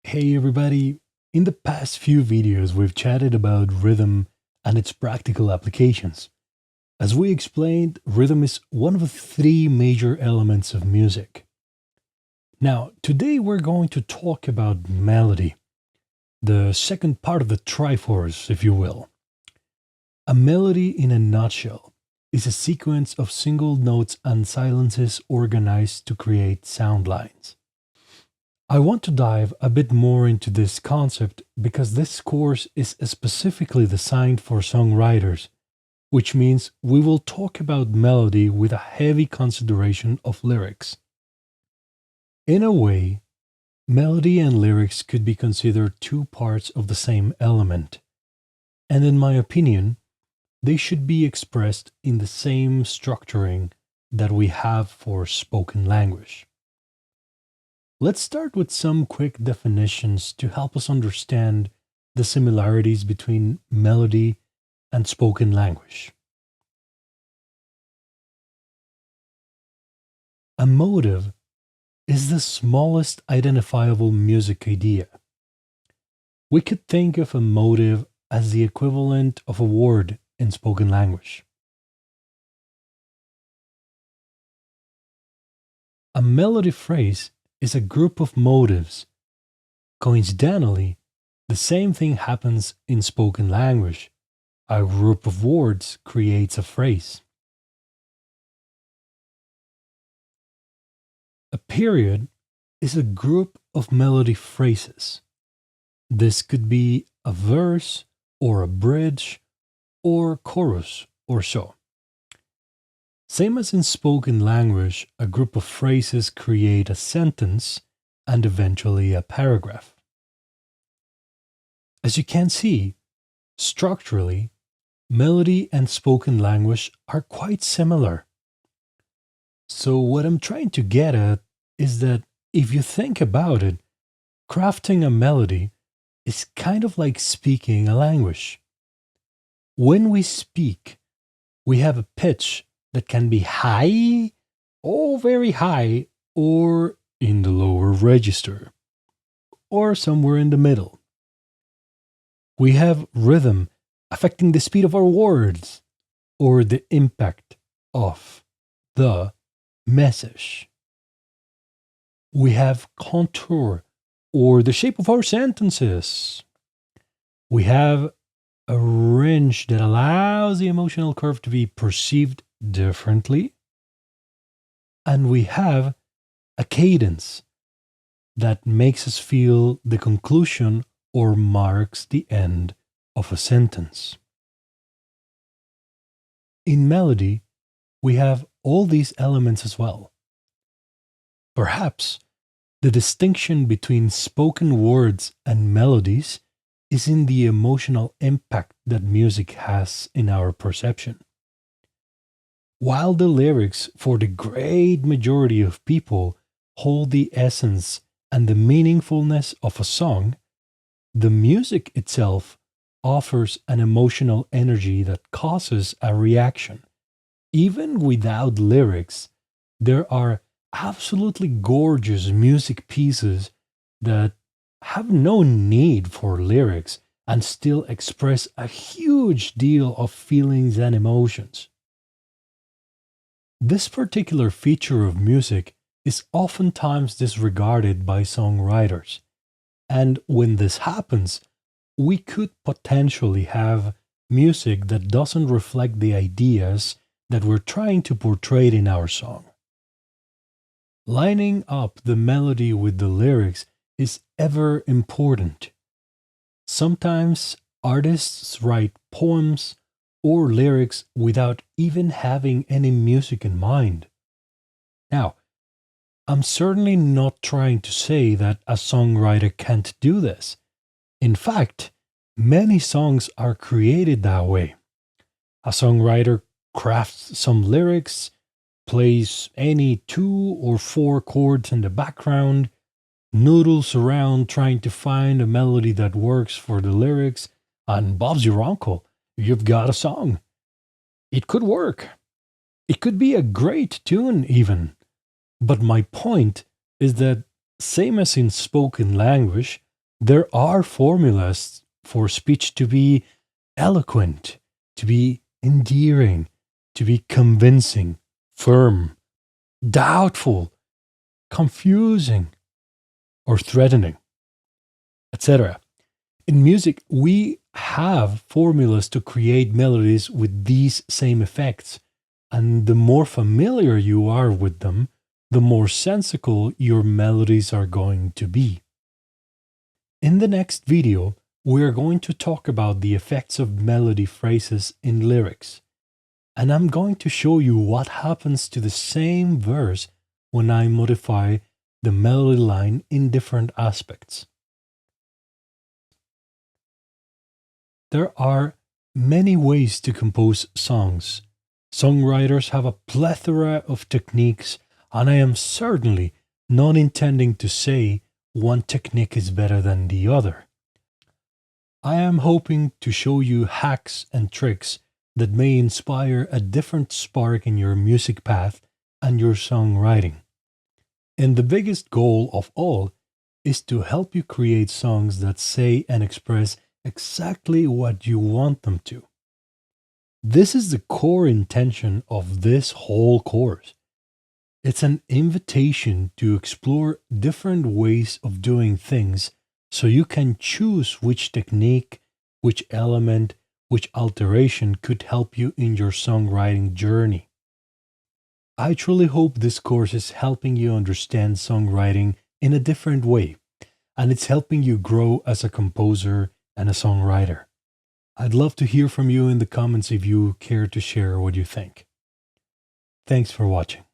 Hey everybody! In the past few videos, we've chatted about rhythm and its practical applications. As we explained, rhythm is one of the three major elements of music. Now, today we're going to talk about melody, the second part of the Triforce, if you will. A melody, in a nutshell, is a sequence of single notes and silences organized to create sound lines. I want to dive a bit more into this concept because this course is specifically designed for songwriters, which means we will talk about melody with a heavy consideration of lyrics. In a way, melody and lyrics could be considered two parts of the same element, and in my opinion, they should be expressed in the same structuring that we have for spoken language. Let's start with some quick definitions to help us understand the similarities between melody and spoken language. A motive is the smallest identifiable music idea. We could think of a motive as the equivalent of a word in spoken language. A melody phrase is a group of motives. Coincidentally, the same thing happens in spoken language. A group of words creates a phrase. A period is a group of melody phrases. This could be a verse or a bridge or chorus or so. Same as in spoken language, a group of phrases create a sentence and eventually a paragraph. As you can see, structurally, melody and spoken language are quite similar. So, what I'm trying to get at is that if you think about it, crafting a melody is kind of like speaking a language. When we speak, we have a pitch that can be high, or very high, or in the lower register, or somewhere in the middle. We have rhythm affecting the speed of our words, or the impact of the message. We have contour, or the shape of our sentences. We have a range that allows the emotional curve to be perceived differently. And we have a cadence that makes us feel the conclusion or marks the end of a sentence. In melody, we have all these elements as well. Perhaps the distinction between spoken words and melodies is in the emotional impact that music has in our perception. While the lyrics, for the great majority of people, hold the essence and the meaningfulness of a song, the music itself offers an emotional energy that causes a reaction. Even without lyrics, there are absolutely gorgeous music pieces that have no need for lyrics and still express a huge deal of feelings and emotions. This particular feature of music is oftentimes disregarded by songwriters, and when this happens, we could potentially have music that doesn't reflect the ideas that we're trying to portray in our song. Lining up the melody with the lyrics is ever important. Sometimes artists write poems or lyrics without even having any music in mind. Now, I'm certainly not trying to say that a songwriter can't do this. In fact, many songs are created that way. A songwriter crafts some lyrics, plays any 2 or 4 chords in the background, noodles around trying to find a melody that works for the lyrics, and Bob's your uncle. You've got a song. It could work. It could be a great tune, even. But my point is that, same as in spoken language, There are formulas for speech to be eloquent, to be endearing, to be convincing, firm, doubtful, confusing, or threatening, etc. In music, we have formulas to create melodies with these same effects, and the more familiar you are with them, the more sensical your melodies are going to be. In the next video, we are going to talk about the effects of melody phrases in lyrics, and I'm going to show you what happens to the same verse when I modify the melody line in different aspects. There are many ways to compose songs. Songwriters have a plethora of techniques, and I am certainly not intending to say one technique is better than the other. I am hoping to show you hacks and tricks that may inspire a different spark in your music path and your songwriting. And the biggest goal of all is to help you create songs that say and express exactly what you want them to. This is the core intention of this whole course. It's an invitation to explore different ways of doing things so you can choose which technique, which element, which alteration could help you in your songwriting journey. I truly hope this course is helping you understand songwriting in a different way, and it's helping you grow as a composer and a songwriter. I'd love to hear from you in the comments if you care to share what you think. Thanks for watching.